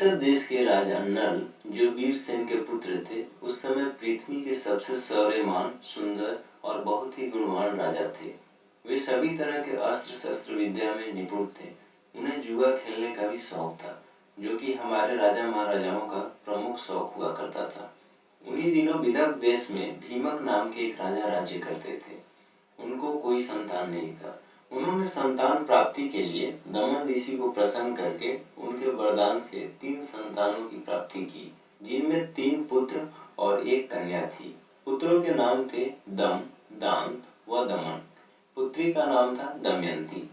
निषद देश के राजा नल, जो वीरसेन के पुत्र थे, उस समय पृथ्वी के सबसे शौर्यवान, सुंदर और बहुत ही गुणवान राजा थे। वे सभी तरह के अस्त्र शस्त्र विद्या में निपुण थे। उन्हें जुआ खेलने का भी शौक था, जो कि हमारे राजा महाराजाओं का प्रमुख शौक हुआ करता था। उन्हीं दिनों विदर्भ देश में भीमक नाम के एक राजा राज्य करते थे। उनको कोई संतान नहीं था। उन्होंने संतान प्राप्ति के लिए दमन ऋषि को प्रसन्न करके उनके वरदान से 3 संतानों की प्राप्ति की, जिनमें 3 पुत्र और 1 कन्या थी। पुत्रों के नाम थे दम, दान व दमन। पुत्री का नाम था दमयंती।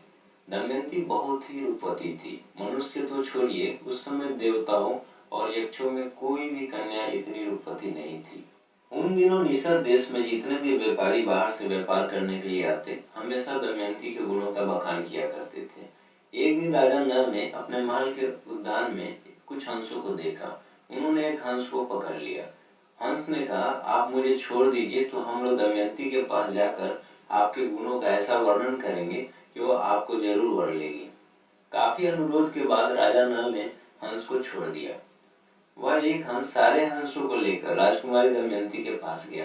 दमयंती बहुत ही रूपवती थी। मनुष्य तो छोड़िए, उस समय देवताओं और यक्षों में कोई भी कन्या इतनी रूपवती नहीं थी। उन दिनों निषद देश में जितने भी व्यापारी बाहर से व्यापार करने के लिए आते, हमेशा दमयंती के गुणों का बखान किया करते थे। एक दिन राजा नल ने अपने महल के उद्यान में कुछ हंसों को देखा। उन्होंने एक हंस को पकड़ लिया। हंस ने कहा, आप मुझे छोड़ दीजिए तो हम लोग दमयंती के पास जाकर आपके गुणों का ऐसा वर्णन करेंगे कि वो आपको जरूर वर लेगी। काफी अनुरोध के बाद राजा नल ने हंस को छोड़ दिया। वह एक हंस सारे हंसों को लेकर राजकुमारी दमयंती के पास गया।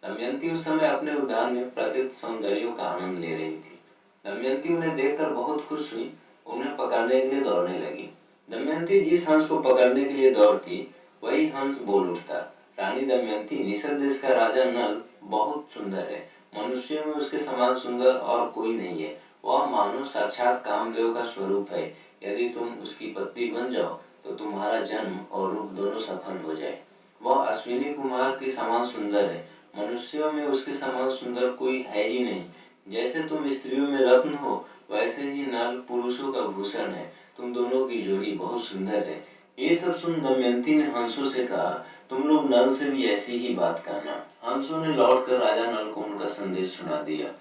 दमयंती उस समय अपने उद्यान में प्राकृतिक सौंदर्यों का आनंद ले रही थी। दमयंती उन्हें देखकर बहुत खुश हुई, उन्हें पकड़ने के लिए दौड़ने लगी। दमयंती जिस हंस को पकड़ने के लिए दौड़ती, वही हंस बोल उठता, रानी दमयंती, निषद देश का राजा नल बहुत सुंदर है। मनुष्यों में उसके समान सुंदर और कोई नहीं है। वह मानो साक्षात कामदेव का स्वरूप है। यदि तुम उसकी पत्नी बन जाओ तो तुम्हारा जन्म और रूप दोनों सफल हो जाए। वह अश्विनी कुमार के समान सुंदर है। मनुष्यों में उसके समान सुंदर कोई है ही नहीं। जैसे तुम स्त्रियों में रत्न हो, वैसे ही नल पुरुषों का भूषण है। तुम दोनों की जोड़ी बहुत सुंदर है। ये सब सुन दमयंती ने हंसों से कहा, तुम लोग नल से भी ऐसी ही बात कहना। हंसों ने लौटकर राजा नल को उनका संदेश सुना दिया।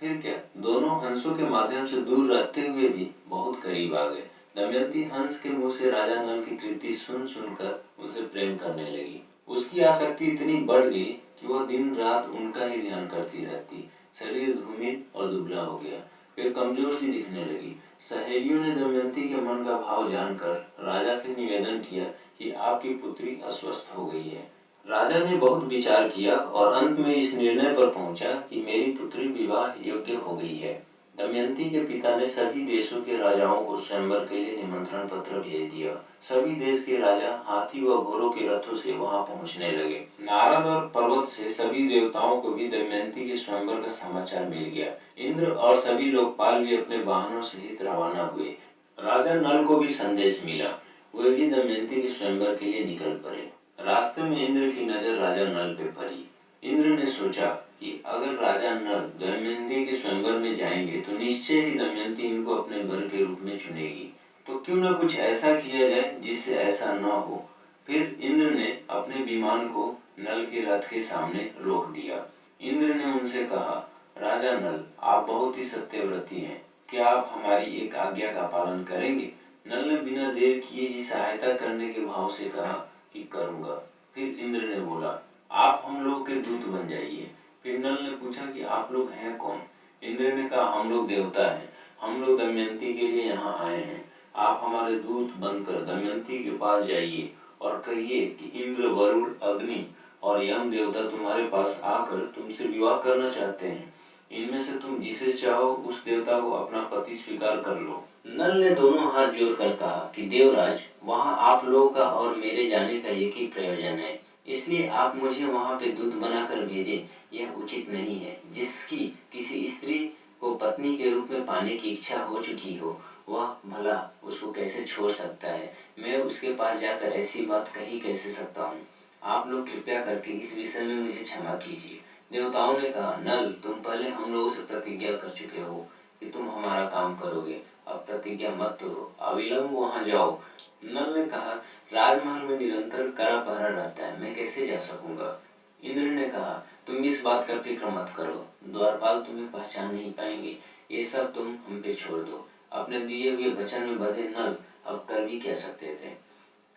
फिर क्या, दोनों हंसों के माध्यम से दूर रहते हुए भी बहुत करीब आ गए। दमयंती हंस के मुंह से राजा नल की कृति सुन सुनकर उनसे प्रेम करने लगी। उसकी आसक्ति इतनी बढ़ गई कि वह दिन रात उनका ही ध्यान करती रहती। शरीर धूमिल और दुबला हो गया। वे कमजोर सी दिखने लगी। सहेलियों ने दमयंती के मन का भाव जानकर राजा से निवेदन किया कि आपकी पुत्री अस्वस्थ हो गई है। राजा ने बहुत विचार किया और अंत में इस निर्णय पर पहुंचा कि मेरी पुत्री विवाह योग्य हो गई है। दमयंती के पिता ने सभी देशों के राजाओं को स्वयंवर के लिए निमंत्रण पत्र भेज दिया। सभी देश के राजा हाथी व घोड़ों के रथों से वहां पहुंचने लगे। नारद और पर्वत से सभी देवताओं को भी दमयंती के स्वयंवर का समाचार मिल गया। इंद्र और सभी लोकपाल भी अपने वाहनों सहित रवाना हुए। राजा नल को भी संदेश मिला। वे भी दमयंती के स्वयंवर के लिए निकल पड़े। रास्ते में इंद्र की नजर राजा नल पे पड़ी। इंद्र ने सोचा कि अगर राजा नल दमयंती के स्वयंवर में जाएंगे तो निश्चय ही दमयंती इनको अपने वर के रूप में चुनेगी। तो क्यों न कुछ ऐसा किया जाए जिससे ऐसा न हो। फिर इंद्र ने अपने विमान को नल के रथ के सामने रोक दिया। इंद्र ने उनसे कहा, राजा नल, आप बहुत ही सत्यव्रती हैं। क्या आप हमारी एक आज्ञा का पालन करेंगे? नल ने बिना देर किए ही सहायता करने के भाव से कहा कि करूंगा। फिर इंद्र ने बोला, आप हम लोग के दूत बन जाइए। फिर नल ने पूछा कि आप लोग हैं कौन? इंद्र ने कहा, हम लोग देवता हैं। हम लोग दमयंती के लिए यहाँ आए हैं। आप हमारे दूत बनकर दमयंती के पास जाइए और कहिए कि इंद्र, वरुण, अग्नि और यम देवता तुम्हारे पास आकर तुमसे विवाह करना चाहते हैं। इनमें से तुम जिसे चाहो उस देवता को अपना पति स्वीकार कर लो। नल ने दोनों हाथ जोड़कर कहा कि देवराज, वहाँ आप लोगों का और मेरे जाने का एक ही प्रयोजन है, इसलिए आप मुझे वहाँ पे दूत बनाकर भेजें। यह उचित नहीं है। जिसकी किसी स्त्री को पत्नी के रूप में पाने की इच्छा हो चुकी हो, वह भला उसको कैसे छोड़ सकता है? मैं उसके पास जाकर ऐसी बात कही कैसे सकता हूँ? आप लोग कृपया करके इस विषय में मुझे क्षमा कीजिए। देवताओं ने कहा, नल, तुम पहले हम लोगों से प्रतिज्ञा कर चुके हो कि तुम हमारा काम करोगे। अब प्रतिज्ञा मत तोड़ो, अविलंब वहाँ जाओ। नल ने कहा, राजमहल में निरंतर कड़ा पहरा रहता है, मैं कैसे जा सकूंगा? इंद्र ने कहा, तुम इस बात का फिक्र मत करो। द्वारपाल तुम्हें पहचान नहीं पाएंगे। ये सब तुम हम पे छोड़ दो। अपने दिए हुए वचन में बंधे नल अब कर भी कह सकते थे।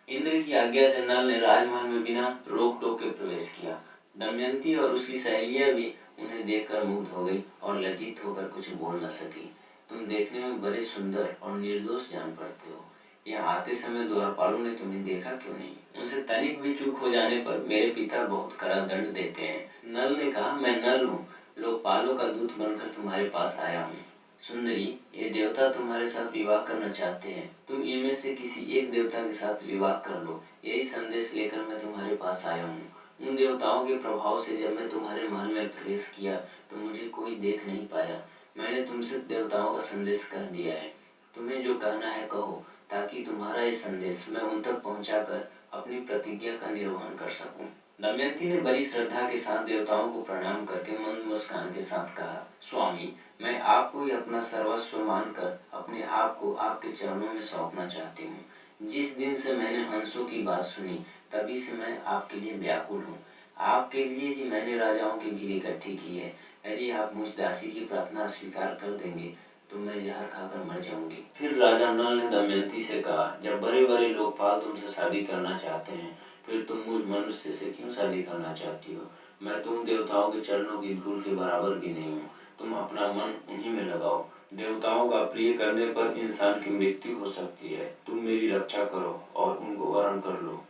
इंद्र की आज्ञा से नल ने राजमहल में बिना रोक टोक के प्रवेश किया। दमयंती और उसकी सहेलियां भी उन्हें देखकर मुग्ध हो गई और लज्जित होकर कुछ बोल न सकी। तुम देखने में बड़े सुंदर और निर्दोष जान पड़ते हो। यहाँ आते समय द्वारपालों ने तुम्हें देखा क्यों नहीं? उनसे तनिक भी चूक हो जाने पर मेरे पिता बहुत कड़ा दंड देते हैं। नल ने कहा, मैं नल हूँ, लोकपालों का दूत बनकर तुम्हारे पास आया हूँ। सुंदरी, ये देवता तुम्हारे साथ विवाह करना चाहते हैं, तुम इनमें से किसी एक देवता के साथ विवाह कर लो, यही संदेश लेकर मैं तुम्हारे पास आया हूँ। उन देवताओं के प्रभाव से जब मैं तुम्हारे महल में प्रवेश किया तो मुझे कोई देख नहीं पाया। मैंने तुमसे देवताओं का संदेश कह दिया है, तुम्हें जो कहना है कहो, ताकि तुम्हारा ये संदेश मैं उन तक पहुंचाकर अपनी प्रतिज्ञा का निर्वहन कर सकूं। दमयंती ने बड़ी श्रद्धा के साथ देवताओं को प्रणाम करके मंद मुस्कान के साथ कहा, स्वामी, मैं आपको ही अपना सर्वस्व मानकर अपने आप को आपके चरणों में सौंपना चाहती हूँ। जिस दिन से मैंने हंसों की बात सुनी तभी से मैं आपके लिए व्याकुल हूँ। आपके लिए ही मैंने राजाओं की भीड़ इकट्ठी की है। यदि आप मुझ दासी की प्रार्थना स्वीकार कर देंगे तो मैं जहर खाकर मर जाऊंगी। फिर राजा नल ने दमयंती से कहा, जब बड़े बड़े लोकपाल तुमसे शादी करना चाहते हैं, फिर तुम मुझ मनुष्य से क्यों शादी करना चाहती हो? मैं तुम देवताओं के चरणों की धूल के बराबर भी नहीं हूँ। तुम अपना मन उन्हीं में लगाओ। देवताओं का प्रिय करने पर इंसान की मृत्यु हो सकती है। तुम मेरी रक्षा करो और उनको वरण कर लो।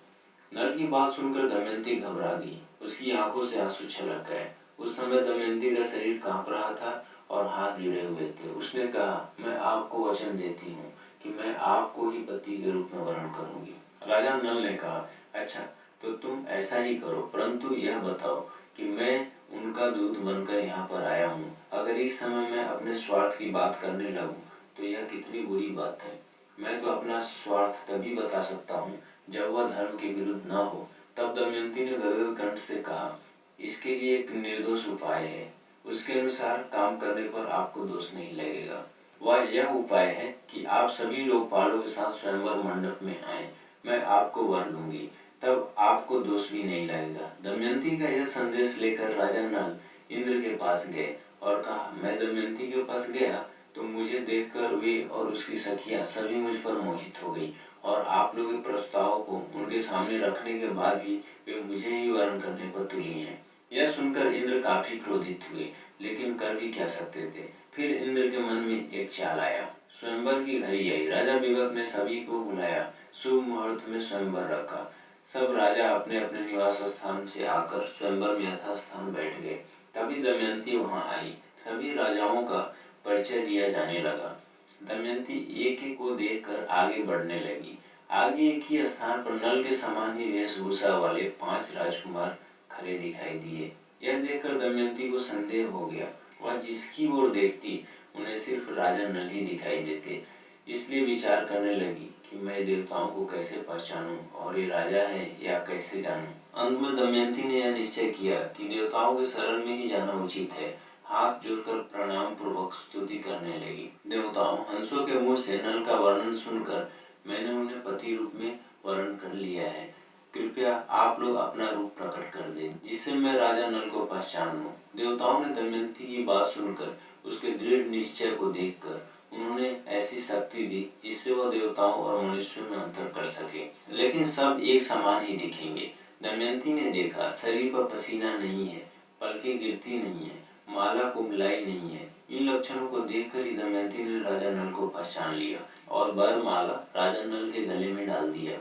नल की बात सुनकर दमयंती घबरा गई। उसकी आंखों से आंसू छलक गए। उस समय दमयंती का शरीर कांप रहा था और हाथ जुड़े हुए थे। उसने कहा, मैं आपको वचन देती हूँ कि मैं आपको ही पति के रूप में वरण करूंगी। राजा नल ने कहा, अच्छा, तो तुम ऐसा ही करो, परंतु यह बताओ कि मैं उनका दूत बनकर यहाँ पर आया हूँ। अगर इस समय मैं अपने स्वार्थ की बात करने लगूं तो यह कितनी बुरी बात है। मैं तो अपना स्वार्थ तभी बता सकता हूँ जब वह धर्म के विरुद्ध न हो। तब दमयंती ने गदगद कंठ से कहा, इसके लिए एक निर्दोष उपाय है। उसके अनुसार काम करने पर आपको दोष नहीं लगेगा। वह यह उपाय है कि आप सभी लोकपालों के साथ स्वयंवर मंडप में आए। मैं आपको वर लूंगी, तब आपको दोष भी नहीं लगेगा। दमयंती का यह संदेश लेकर राजा नल इंद्र के पास गए और कहा, मैं दमयंती के पास गया तो मुझे देखकर वे और उसकी सखियां सभी मुझ पर मोहित हो गई और आप लोगों के प्रस्ताव को उनके सामने रखने के बाद भी वे मुझे ही वरण करने पर तुली हैं। यह सुनकर इंद्र काफी क्रोधित हुए, लेकिन कर भी क्या सकते थे। फिर इंद्र के मन में एक चाल आया। स्वयंवर की घड़ी आई। राजा विवेक ने सभी को बुलाया। शुभ मुहूर्त में स्वयंवर रखा। सब राजा अपने अपने निवास स्थान से आकर स्वयंवर में यथास्थान बैठ गए। तभी दमयंती वहां आई। सभी राजाओं का परिचय दिया जाने लगा। दमयंती एक एक को देखकर आगे बढ़ने लगी। आगे एक ही स्थान पर नल के समान ही वेशभूषा वाले 5 राजकुमार खड़े दिखाई दिए। यह देखकर दमयंती को संदेह हो गया। वह जिसकी ओर देखती उन्हें सिर्फ राजा नल ही दिखाई देते। इसलिए विचार करने लगी कि मैं देवताओं को कैसे पहचानूं और ये राजा है या कैसे जानूं। अंत में दमयंती ने यह निश्चय किया कि देवताओं के शरण में ही जाना उचित है। हाथ जोड़कर प्रणाम पूर्वक स्तुति करने लगी। देवताओं, हंसों के मुंह से नल का वर्णन सुनकर मैंने उन्हें पति रूप में वर्ण कर लिया है। कृपया आप लोग अपना रूप प्रकट कर दें, जिससे मैं राजा नल को पहचान लूं। देवताओं ने दमयंती की बात सुनकर उसके दृढ़ निश्चय को देखकर उन्होंने ऐसी शक्ति दी जिससे वह देवताओं और मनुष्यों में अंतर कर सके, लेकिन सब एक समान ही दिखेंगे। दमयंती ने देखा, शरीर पर पसीना नहीं है, पलकें गिरती नहीं है, माला को मिलाई नहीं है। इन लक्षणों को देखकर ही दमयंती ने राजा नल को पहचान लिया और वरमाला राजा नल के गले में डाल दिया।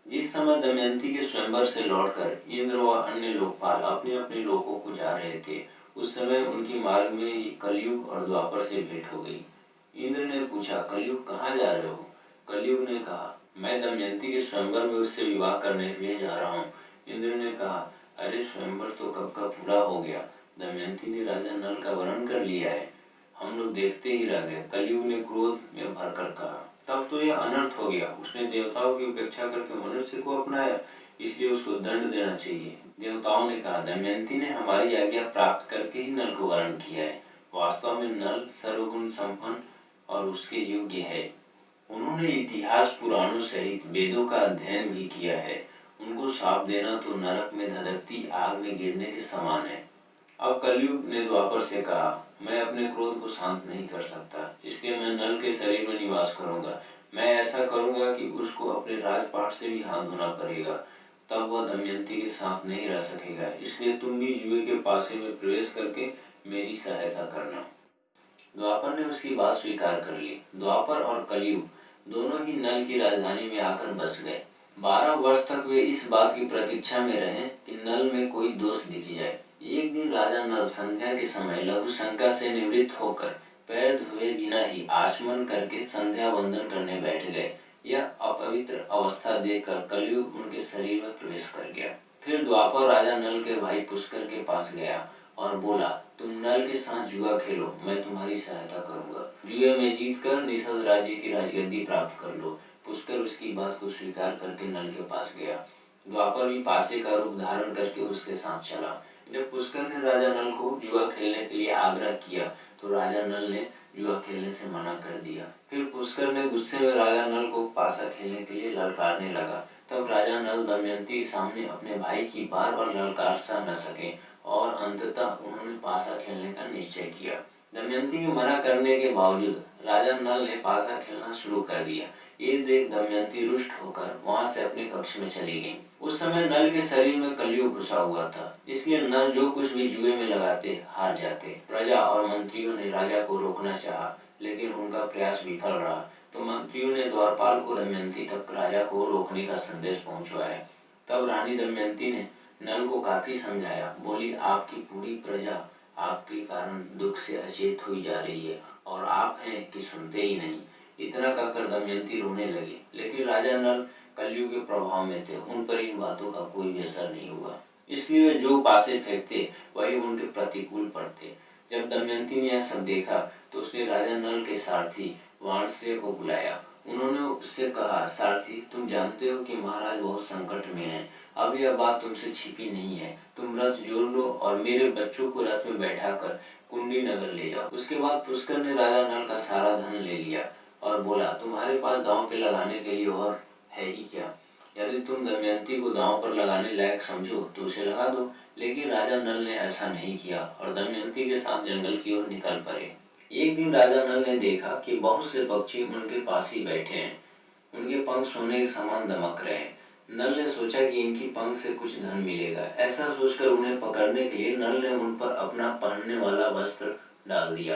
जिस समय दमयंती के स्वयंवर से लौटकर इंद्र व अन्य लोकपाल अपने अपने लोकों को जा रहे थे, उस समय उनकी मार्ग में ही कलयुग और द्वापर से भेंट हो गई। इंद्र ने पूछा, कलयुग कहाँ जा रहे हो? कलयुग ने कहा, मैं दमयंती के स्वयंवर में उससे विवाह करने के लिए जा रहा हूँ। इंद्र ने कहा, अरे स्वयंवर तो कब का पूरा हो गया। दमयंती ने राजा नल का वरण कर लिया है, हम लोग देखते ही रह गए। कलयुग ने क्रोध में भरकर कहा, तब तो यह अनर्थ हो गया। उसने देवताओं की उपेक्षा करके मनुष्य को अपनाया, इसलिए उसको दंड देना चाहिए। देवताओं ने कहा, दमयंती ने हमारी आज्ञा प्राप्त करके ही नल को वरण किया है। वास्तव में नल सर्वगुण संपन्न और उसके योग्य है। उन्होंने इतिहास पुराणों सहित वेदों का अध्ययन भी किया है। उनको शाप देना तो नरक में धधकती आग में गिरने के समान है। अब कलयुग ने द्वापर से कहा, मैं अपने क्रोध को शांत नहीं कर सकता, इसलिए मैं नल के शरीर में निवास करूंगा। मैं ऐसा करूंगा कि उसको अपने राजपाट से भी हाथ धोना पड़ेगा, तब वह दमयंती के साथ नहीं रह सकेगा। इसलिए तुम भी जुए के पासे में प्रवेश करके मेरी सहायता करना। द्वापर ने उसकी बात स्वीकार कर ली। द्वापर और कलयुग दोनों ही नल की राजधानी में आकर बस गए। 12 वर्ष तक वे इस बात की प्रतीक्षा में रहे कि नल में कोई दोष दिख जाए। एक दिन राजा नल संध्या के समय लघु शंका से निवृत्त होकर पैर धोए बिना ही आचमन करके संध्या वंदन करने बैठ गए। यह अपवित्र अवस्था देखकर कलयुग उनके शरीर में प्रवेश कर गया। फिर द्वापर राजा नल के भाई पुष्कर के पास गया और बोला, तुम नल के साथ जुआ खेलो, मैं तुम्हारी सहायता करूंगा। जुए में जीतकर निषद राज्य की राजगद्दी प्राप्त कर लो। पुष्कर उसकी बात को स्वीकार करके नल के पास गया। द्वापर भी पासे का रूप धारण करके उसके साथ चला। जब पुष्कर ने राजा नल को जुआ खेलने के लिए आग्रह किया तो राजा नल ने जुआ खेलने से मना कर दिया। फिर पुष्कर ने गुस्से में राजा नल को पासा खेलने के लिए ललकारने लगा। तब राजा नल दमयंती के सामने अपने भाई की बार बार ललकार सह न सके और अंततः उन्होंने पासा खेलने का निश्चय किया। दमयंती के मना करने के बावजूद राजा नल ने पासा खेलना शुरू कर दिया। ये देख दमयंती रुष्ट होकर वहां से अपने कक्ष में चली गई। उस समय नल के शरीर में कलयुग घुसा हुआ था, इसलिए नल जो कुछ भी जुए में लगाते हार जाते। प्रजा और मंत्रियों ने राजा को रोकना चाहा, लेकिन उनका प्रयास विफल रहा। तो मंत्रियों ने द्वारपाल को दमयंती तक राजा को रोकने का संदेश पहुंचवाया। तब रानी दमयंती ने नल को काफी समझाया। बोली, आपकी पूरी प्रजा आपके कारण दुख से अचेत हुई जा रही है और आप हैं कि सुनते ही नहीं। इतना कहकर दमयंती रोने लगी, लेकिन राजा नल कलयुग के प्रभाव में थे, उन पर इन बातों का कोई भी असर नहीं हुआ। इसलिए वे जो पासे फेंकते वही उनके प्रतिकूल पड़ते। जब दमयंती ने यह सब देखा तो उसने राजा नल के सारथी वाणश्रेय को बुलाया। उन्होंने उससे कहा, सारथी, तुम जानते हो कि महाराज बहुत संकट में हैं। अब यह बात तुमसे छिपी नहीं है। तुम रथ जोड़ लो और मेरे बच्चों को रथ में बैठाकर कुंडी नगर ले जाओ। उसके बाद पुष्कर ने राजा नल का सारा धन ले लिया और बोला, तुम्हारे पास दांव पे लगाने के लिए और है ही क्या? यदि तुम दमयंती को दांव पर लगाने लायक समझो तो उसे लगा दो। लेकिन राजा नल ने ऐसा नहीं किया और दमयंती के साथ जंगल की ओर निकल पड़े। एक दिन राजा नल ने देखा कि बहुत से पक्षी उनके पास ही बैठे हैं। उनके पंख सोने के समान दमक रहे हैं। नल ने सोचा कि इनकी पंख से कुछ धन मिलेगा। ऐसा सोचकर उन्हें पकड़ने के लिए नल ने उन पर अपना पहनने वाला वस्त्र डाल दिया।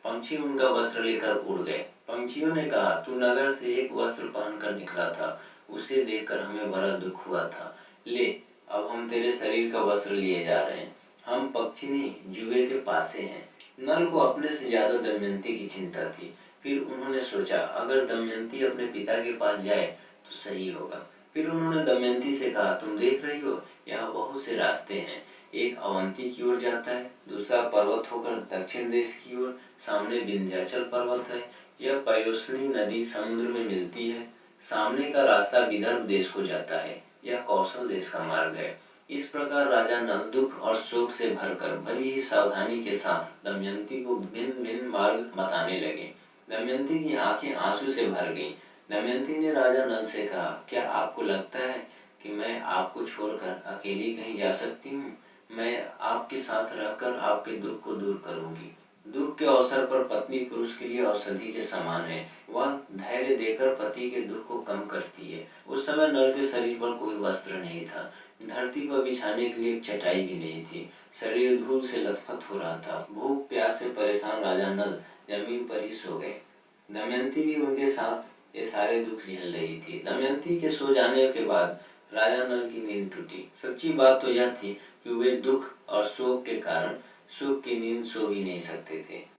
पंछी उनका वस्त्र लेकर उड़ गए। पंछियों ने कहा, तू नगर से एक वस्त्र पहनकर निकला था, उसे देखकर हमें बड़ा दुख हुआ था। ले, अब हम तेरे शरीर का वस्त्र लिए जा रहे हैं। हम पक्षी नहीं, जुए के पासे हैं। नल को अपने से ज्यादा दमयंती की चिंता थी। फिर उन्होंने सोचा, अगर दमयंती अपने पिता के पास जाए तो सही होगा। फिर उन्होंने दमयंती से कहा, तुम देख रही हो, यहाँ बहुत से रास्ते हैं। एक अवंती की ओर जाता है, दूसरा पर्वत होकर दक्षिण देश की ओर, सामने विंध्याचल पर्वत है। यह पयोस्नी नदी समुद्र में मिलती है। सामने का रास्ता विदर्भ देश को जाता है। यह कौशल देश का मार्ग है। इस प्रकार राजा नल दुख और शोक से भरकर बड़ी ही सावधानी के साथ दमयंती को भिन्न भिन्न मार्ग बताने लगे। दमयंती की आंखें आंसू से भर गईं। दमयंती ने राजा नल से कहा, क्या आपको लगता है कि मैं आपको छोड़कर अकेली कहीं जा सकती हूँ? मैं आपके साथ रहकर आपके दुख को दूर करूंगी। दुख के अवसर पर पत्नी पुरुष के लिए औषधि के समान है। वह धैर्य देकर पति के दुख को कम करती है। उस समय नल के शरीर पर कोई वस्त्र नहीं था। धरती पर बिछाने के लिए एक चटाई भी नहीं थी। शरीर धूल से लथपथ हो रहा था। भूख प्यास से परेशान राजा नल जमीन पर ही सो गए। दमयंती भी उनके साथ ये सारे दुख झेल रही थी। दमयंती के सो जाने के बाद राजा नल की नींद टूटी। सच्ची बात तो यह थी कि वे दुख और शोक के कारण सुख की नींद सो भी नहीं सकते थे।